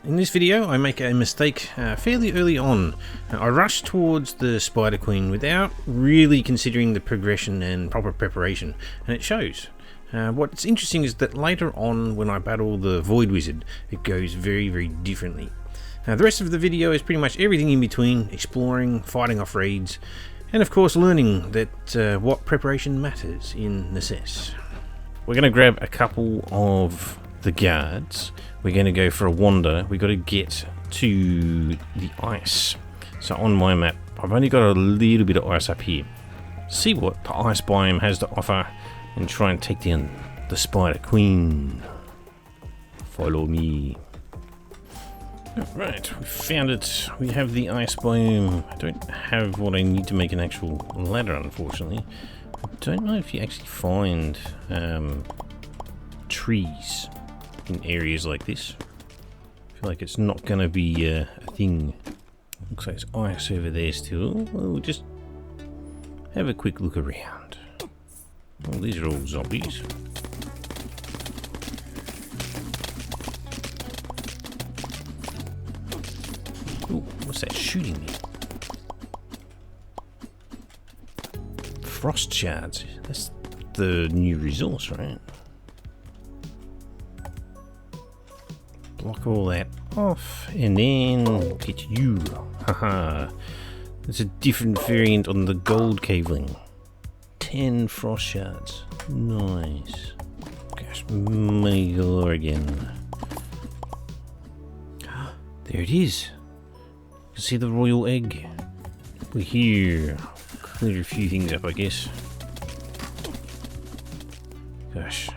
In this video I make a mistake fairly early on. I rushed towards the Spider Queen without really considering the progression and proper preparation, and it shows. What's interesting is that later on when I battle the Void Wizard, it goes very differently. The rest of the video is pretty much everything in between, exploring, fighting off raids, and of course learning that what preparation matters in Necesse. We're going to grab a couple of the guards. We're going to go for a wander. We've got to get to the ice. So on my map, I've only got a little bit of ice up here. See what the ice biome has to offer and try and take down the Spider Queen. Follow me. Right, we found it. We have the ice biome. I don't have what I need to make an actual ladder, unfortunately. I don't know if you actually find trees in areas like this. I feel like it's not going to be a thing. Looks like there's ice over there still. We'll just have a quick look around. Oh, these are all zombies. Ooh, what's that shooting me? Frost shards. That's the new resource, right? Block all that off, and then get you. Haha. It's a different variant on the gold caveling. 10 frost shards. Nice. Gosh, money galore again. There it is. You can see the royal egg. We're here. Clear a few things up, I guess. Gosh.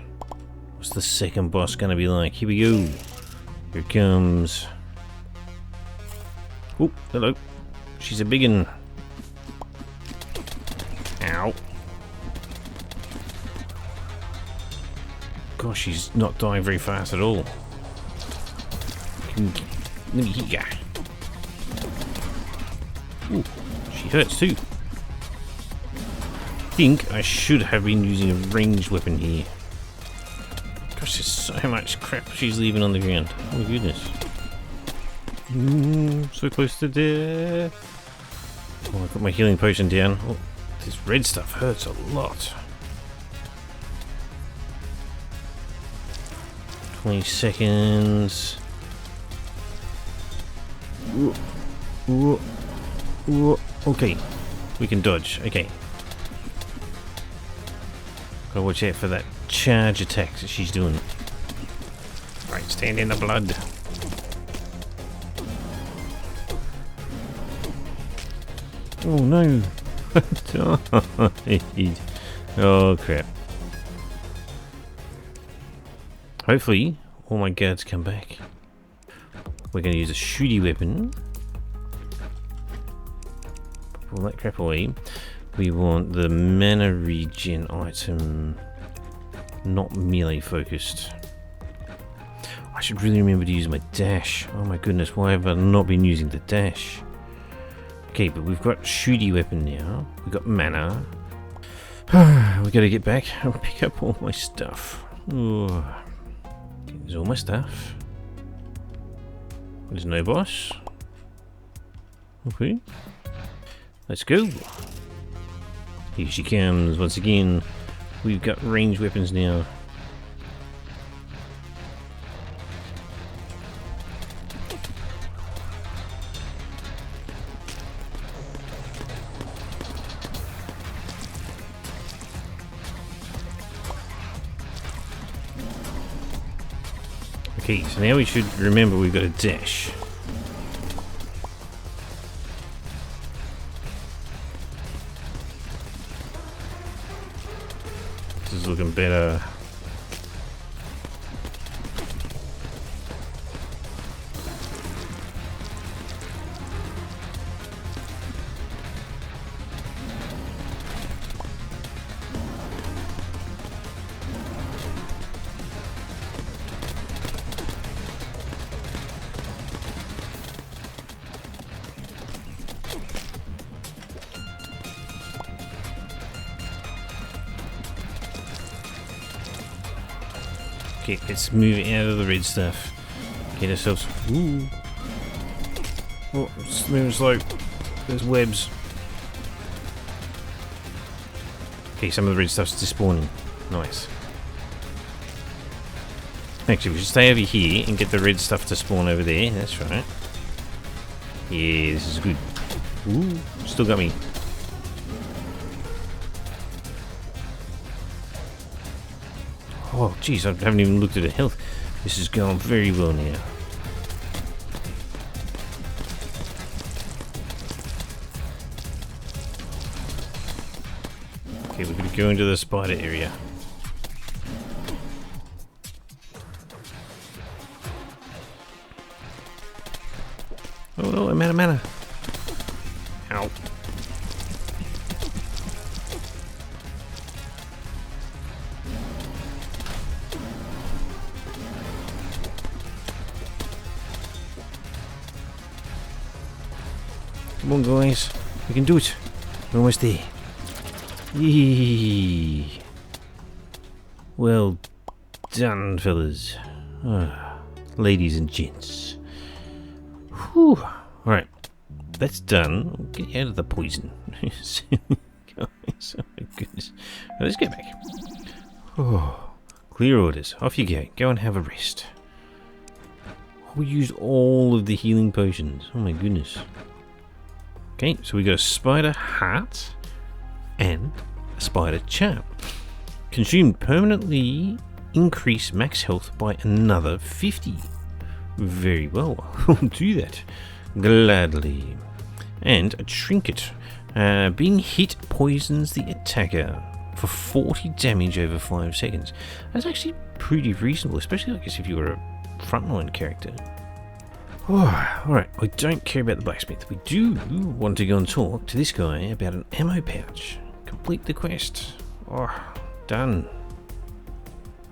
What's the second boss gonna be like? Here we go. Here it comes. Oh, hello. She's a biggin. Ow. Gosh, she's not dying very fast at all. Let me hit ya. Ooh, she hurts too. I think I should have been using a ranged weapon here. Gosh, there's so much crap she's leaving on the ground. Oh my goodness. So close to death. Oh, I got my healing potion down. Oh, this red stuff hurts a lot. 20 seconds. Okay, we can dodge. Okay. Gotta watch out for that charge attack that she's doing. Right, stand in the blood. Oh no! Oh crap. Hopefully, all my guards come back. We're going to use a shooty weapon. Pull that crap away. We want the mana regen item, not melee focused. I should really remember to use my dash. Oh my goodness, why have I not been using the dash? Okay, but we've got shooty weapon now. We've got mana. We got to get back and pick up all my stuff. Ooh. There's all my stuff. There's no boss. Okay. Let's go. Here she comes once again. We've got ranged weapons now. Okay, so now we should remember we've got a dash. This is looking better. Okay, let's move out of the red stuff. Get ourselves... Ooh. Oh, it's moving slow. There's webs. Okay, some of the red stuff's despawning. Nice. Actually, we should stay over here and get the red stuff to spawn over there. That's right. Yeah, this is good. Ooh, still got me. Oh, jeez, I haven't even looked at the health. This is going very well now. Okay, we're going to go into the spider area. Oh no, I'm out of mana. Ow. Come on, guys. We can do it. We're almost there. Yee. Well done, fellas. Ladies and gents. Whew. Alright. That's done. Get out of the poison. Guys, oh my goodness. Now, let's get back. Oh, clear orders. Off you go. Go and have a rest. We used all of the healing potions. Oh my goodness. Okay, so we got a spider heart and a spider charm. Consumed permanently increase max health by another 50. Very well, we'll do that gladly. And a trinket. Being hit poisons the attacker for 40 damage over 5 seconds. That's actually pretty reasonable, especially I guess if you were a frontline character. Oh, alright, I don't care about the blacksmith. We do want to go and talk to this guy about an ammo pouch. Complete the quest. Oh, done.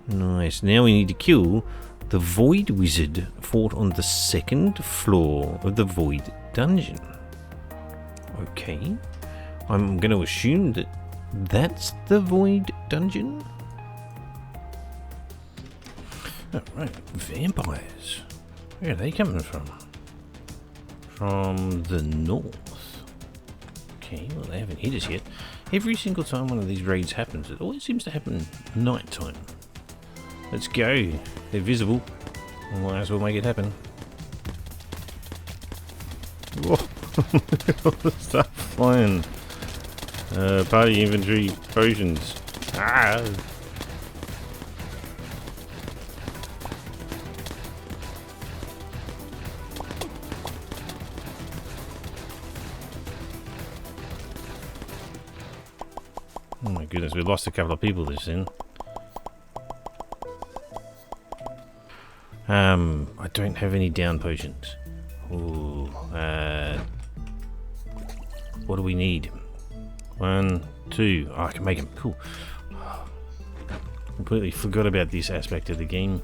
Nice. Now we need to kill the Void Wizard fought on the 2nd floor of the Void Dungeon. Okay. I'm going to assume that that's the Void Dungeon. Alright, vampires. Where are they coming from? From the north. Okay, well they haven't hit us yet. Every single time one of these raids happens, it always seems to happen night time. Let's go. They're visible. We might as well make it happen. Whoa. All the stuff flying. Party inventory potions. Ah! Oh my goodness, we lost a couple of people this in. I don't have any down potions. Ooh, what do we need? 1, 2. Oh, I can make them. Cool. Completely forgot about this aspect of the game.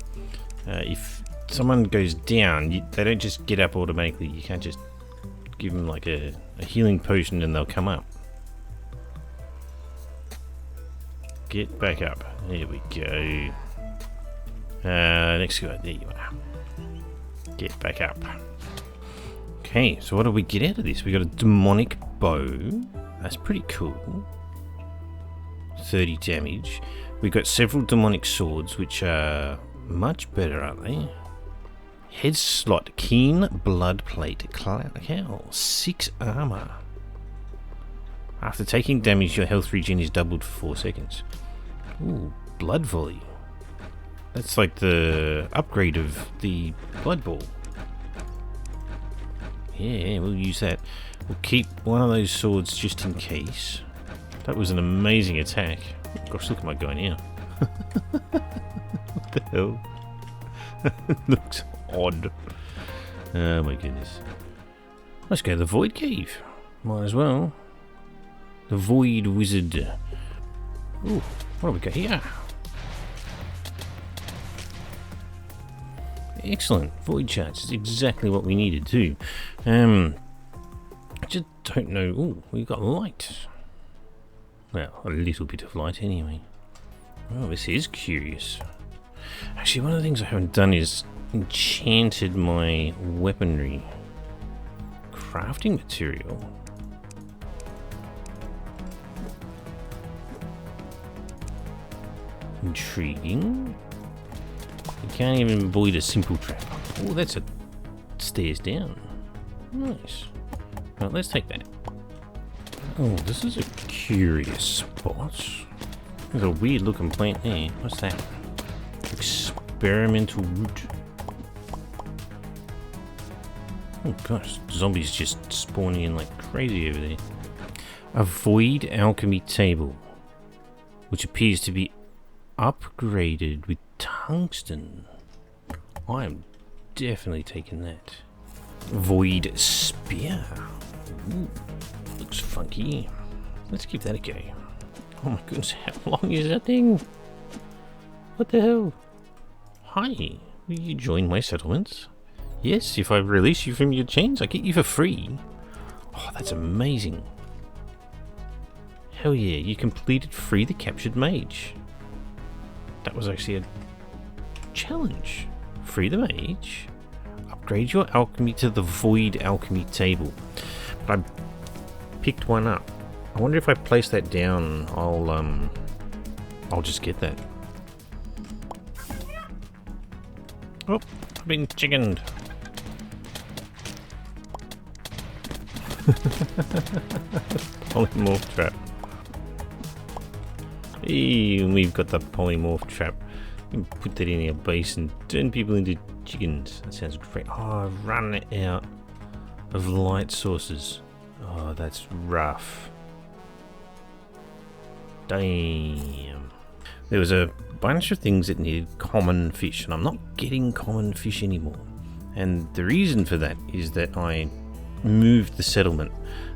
If someone goes down, they don't just get up automatically. You can't just give them like a healing potion and they'll come up. Get back up. There we go. Next guy. There you are. Get back up. Okay, so what do we get out of this? We got a demonic bow. That's pretty cool. 30 damage. We've got several demonic swords, which are much better, aren't they? Head slot, keen blood plate, cow, 6 armor. After taking damage, your health regen is doubled for 4 seconds. Ooh, blood volley. That's like the upgrade of the blood ball. Yeah, we'll use that. We'll keep one of those swords just in case. That was an amazing attack. Gosh, look at my guy now. What the hell? Looks odd. Oh my goodness. Let's go to the Void Cave. Might as well. The Void Wizard. Ooh, what have we got here? Excellent. Void charts is exactly what we needed too. I just don't know. Ooh, we've got light. Well, a little bit of light anyway. Oh, this is curious. Actually, one of the things I haven't done is enchanted my weaponry. Crafting material. Intriguing. You can't even avoid a simple trap. Oh, that's a stairs down. Nice. Right, let's take that. Oh, this is a curious spot. There's a weird looking plant there. What's that? Experimental root. Oh gosh, zombies just spawning in like crazy over there. A void alchemy table, which appears to be upgraded with tungsten. I am definitely taking that. Void spear. Ooh, looks funky. Let's give that a go. Oh my goodness, how long is that thing? What the hell? Hi, will you join my settlements? Yes, if I release you from your chains, I get you for free. Oh, that's amazing. Hell yeah, you completed Free the Captured Mage. That was actually a challenge. Free the Mage. Upgrade your alchemy to the Void Alchemy table. But I picked one up. I wonder if I place that down, I'll just get that. Oh, I've been chickened. Polymorph trap. Hey, we've got the polymorph trap. We can put that in our base and turn people into chickens. That sounds great. Oh, I've run out of light sources. Oh, that's rough. Damn. There was a bunch of things that needed common fish, and I'm not getting common fish anymore. And the reason for that is that I moved the settlement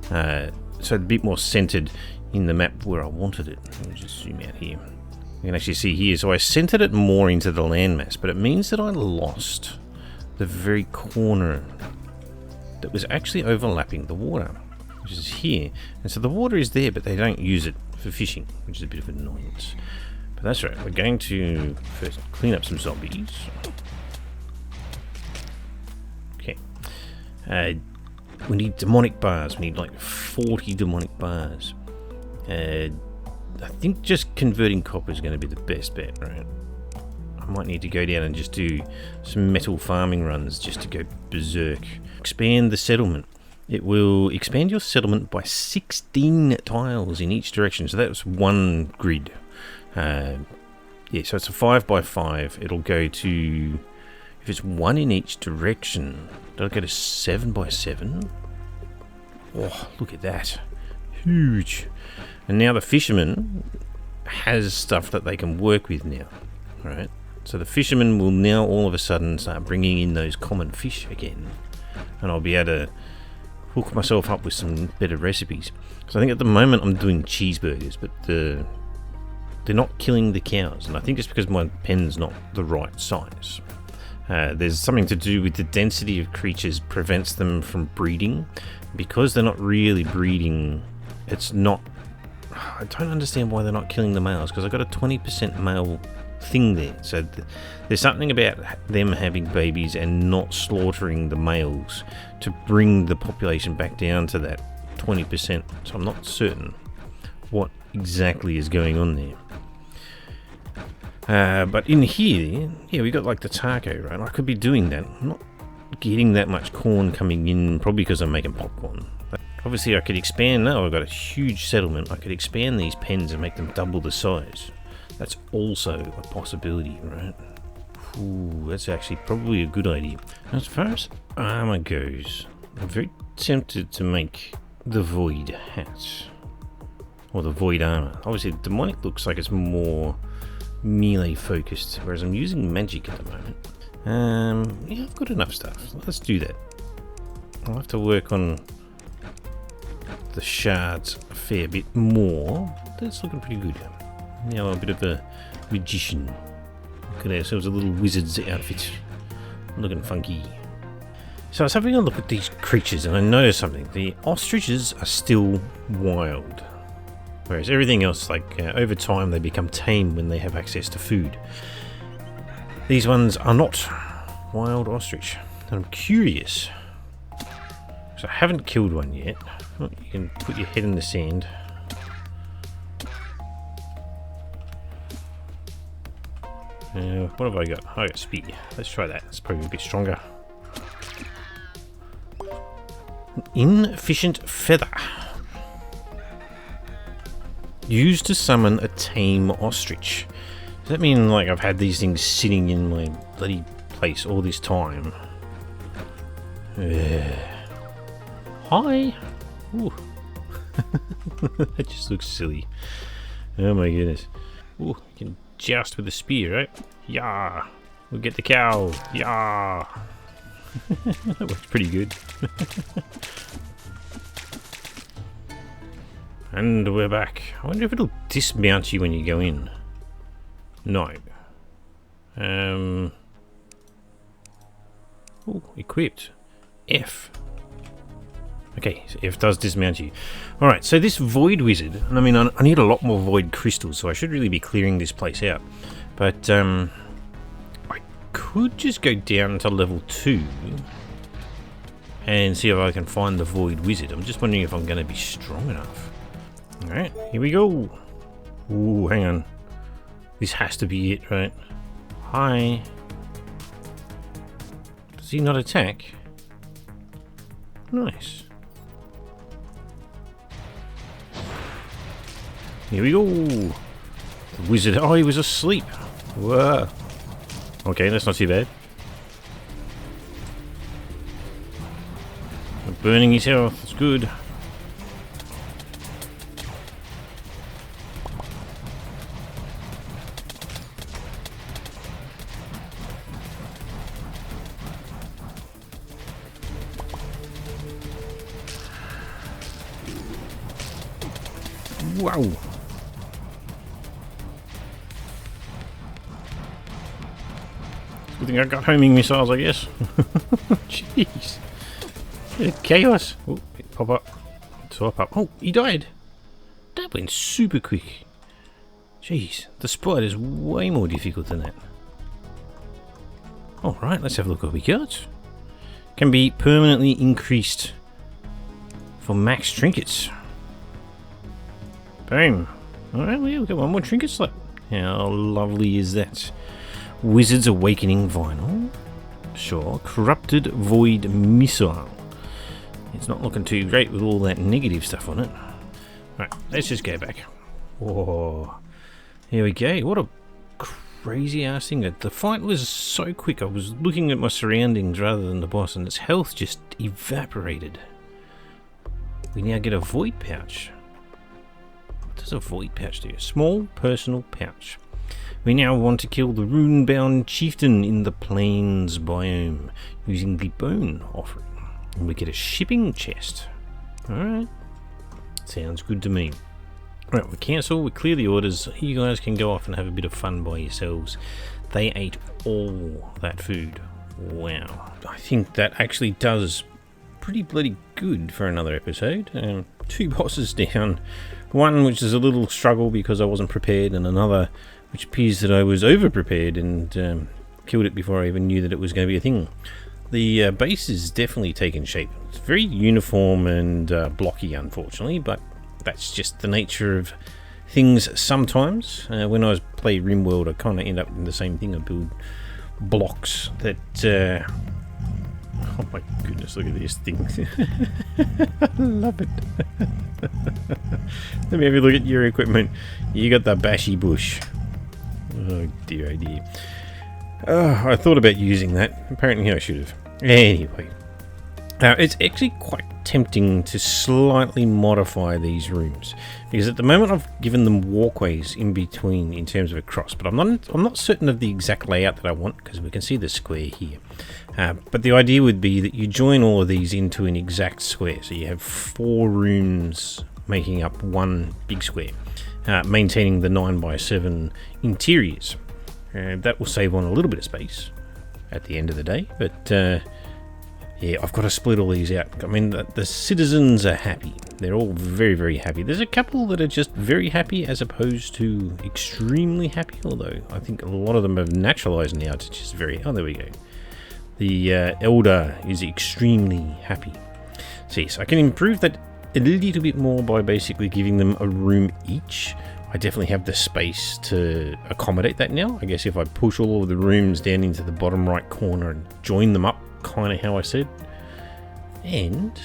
so a bit more centered in the map where I wanted it. Let me just zoom out here. You can actually see here. So I centered it more into the landmass, but it means that I lost the very corner that was actually overlapping the water, which is here. And so the water is there, but they don't use it for fishing, which is a bit of an annoyance. But that's right. We're going to first clean up some zombies. Okay. We need demonic bars. We need like 40 demonic bars. I think just converting copper is going to be the best bet, right? I might need to go down and just do some metal farming runs just to go berserk. Expand the settlement. It will expand your settlement by 16 tiles in each direction. So that's one grid. Yeah, so it's a 5x5. It'll go to, if it's one in each direction, it'll go to 7x7. Oh, look at that. Huge. And now the fisherman has stuff that they can work with now, right? So the fisherman will now all of a sudden start bringing in those common fish again, and I'll be able to hook myself up with some better recipes. So I think at the moment I'm doing cheeseburgers, but they're not killing the cows, and I think it's because my pen's not the right size. There's something to do with the density of creatures prevents them from breeding. Because they're not really breeding, it's not... I don't understand why they're not killing the males, because I've got a 20% male thing there. So there's something about them having babies and not slaughtering the males to bring the population back down to that 20%. So I'm not certain what exactly is going on there. But in here, yeah, we got like the taco, right? I could be doing that. I'm not getting that much corn coming in, probably because I'm making popcorn. But obviously I could expand. Now I've got a huge settlement. I could expand these pens and make them double the size. That's also a possibility, right? Ooh, that's actually probably a good idea. As far as armor goes, I'm very tempted to make the void hat. Or the void armor. Obviously demonic looks like it's more melee focused, whereas I'm using magic at the moment. Yeah, I've got enough stuff. Let's do that. I'll have to work on the shards a fair bit more. That's looking pretty good. Now I'm a bit of a magician. Look at ourselves a little wizard's outfit. Looking funky. So I was having a look at these creatures and I noticed something. The ostriches are still wild. Whereas everything else, like over time, they become tame when they have access to food. These ones are not. wild ostrich. And I'm curious, because I haven't killed one yet. Oh, you can put your head in the sand. What have I got? I got spear. Let's try that. It's probably a bit stronger. An inefficient feather. Used to summon a tame ostrich. Does that mean like I've had these things sitting in my bloody place all this time? Hi. Ooh. That just looks silly. Oh my goodness. Ooh, you can joust with the spear, right? Yeah. We'll get the cow. Yeah. That works pretty good. And we're back. I wonder if it'll dismount you when you go in. No. Oh, equipped. F. Okay, so F does dismount you. Alright, so this void wizard, and I mean, I need a lot more void crystals, so I should really be clearing this place out. But, I could just go down to level 2 and see if I can find the void wizard. I'm just wondering if I'm going to be strong enough. Alright, here we go. Ooh, hang on. This has to be it, right? Hi. Does he not attack? Nice. Here we go. The wizard. Oh, he was asleep. Whoa. Okay, that's not too bad. Burning his health. That's good. Wow. Good thing I got homing missiles, I guess. Jeez. Chaos. Oh, pop up. Swap up. Oh, he died. That went super quick. Jeez, the spider's way more difficult than that. Alright, let's have a look what we got. Can be permanently increased for max trinkets. Boom. Alright, we've got one more trinket slot. How lovely is that? Wizard's Awakening Vinyl. Sure. Corrupted Void Missile. It's not looking too great with all that negative stuff on it. Alright, let's just go back. Whoa. Here we go. What a crazy ass thing. The fight was so quick. I was looking at my surroundings rather than the boss, and its health just evaporated. We now get a void pouch. What does a void pouch do? A small personal pouch. We now want to kill the rune-bound chieftain in the plains biome using the bone offering. And we get a shipping chest. Alright. Sounds good to me. Right, we cancel, we clear the orders. You guys can go off and have a bit of fun by yourselves. They ate all that food. Wow. I think that actually does pretty bloody good for another episode. 2 bosses down. One which is a little struggle because I wasn't prepared, and another which appears that I was over-prepared and killed it before I even knew that it was going to be a thing. The base is definitely taken shape. It's very uniform and blocky, unfortunately, but that's just the nature of things sometimes. When I play Rimworld, I kind of end up in the same thing. I build blocks that... oh my goodness, look at this thing. I love it. Let me have a look at your equipment. You got the bashy bush. Oh dear, oh dear. I thought about using that. Apparently I should have. Anyway. It's actually quite tempting to slightly modify these rooms, because at the moment I've given them walkways in between in terms of a cross, but I'm not certain of the exact layout that I want, because we can see the square here. But the idea would be that you join all of these into an exact square, so you have 4 rooms making up one big square, maintaining the 9x7 interiors. That will save on a little bit of space at the end of the day, but yeah, I've got to split all these out. I mean, the citizens are happy. They're all very, very happy. There's a couple that are just very happy as opposed to extremely happy, although I think a lot of them have naturalized now to just very... Oh, there we go. The elder is extremely happy. So yes, I can improve that a little bit more by basically giving them a room each. I definitely have the space to accommodate that now. I guess if I push all of the rooms down into the bottom right corner and join them up, kind of how I said. And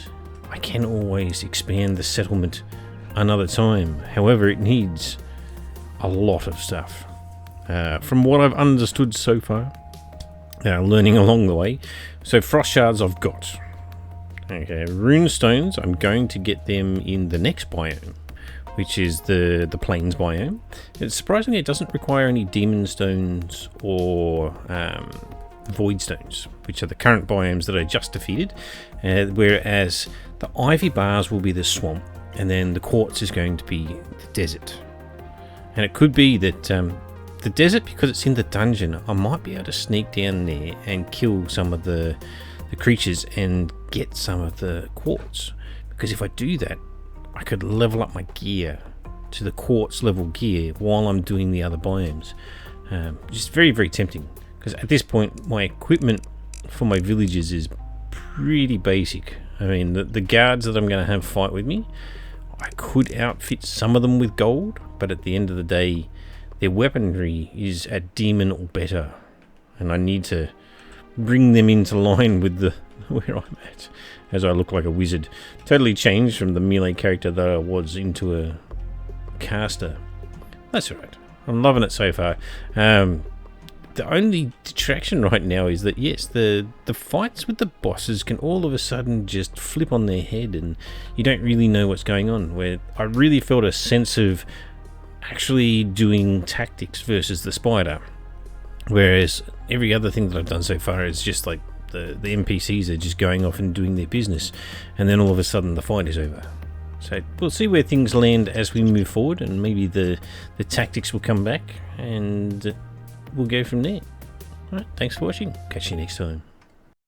I can always expand the settlement another time. However, it needs a lot of stuff. From what I've understood so far, learning along the way. So frost shards I've got. Okay, rune stones, I'm going to get them in the next biome, which is the plains biome. Surprisingly, it doesn't require any demon stones or void stones, which are the current biomes that I just defeated, whereas the ivy bars will be the swamp, and then the quartz is going to be the desert. And it could be that the desert, because it's in the dungeon, I might be able to sneak down there and kill some of the creatures and get some of the quartz, because if I do that, I could level up my gear to the quartz level gear while I'm doing the other biomes. Just very, very tempting, because at this point my equipment for my villages is pretty basic. I mean, the guards that I'm going to have fight with me, I could outfit some of them with gold, but at the end of the day their weaponry is at demon or better, and I need to bring them into line with the where I'm at, as I look like a wizard. Totally changed from the melee character that I was into a caster. That's alright. I'm loving it so far. The only detraction right now is that, yes, the fights with the bosses can all of a sudden just flip on their head and you don't really know what's going on, where I really felt a sense of actually doing tactics versus the spider, whereas every other thing that I've done so far is just like the NPCs are just going off and doing their business, and then all of a sudden the fight is over. So we'll see where things land as we move forward, and maybe the tactics will come back and we'll go from there. Alright, thanks for watching. Catch you next time.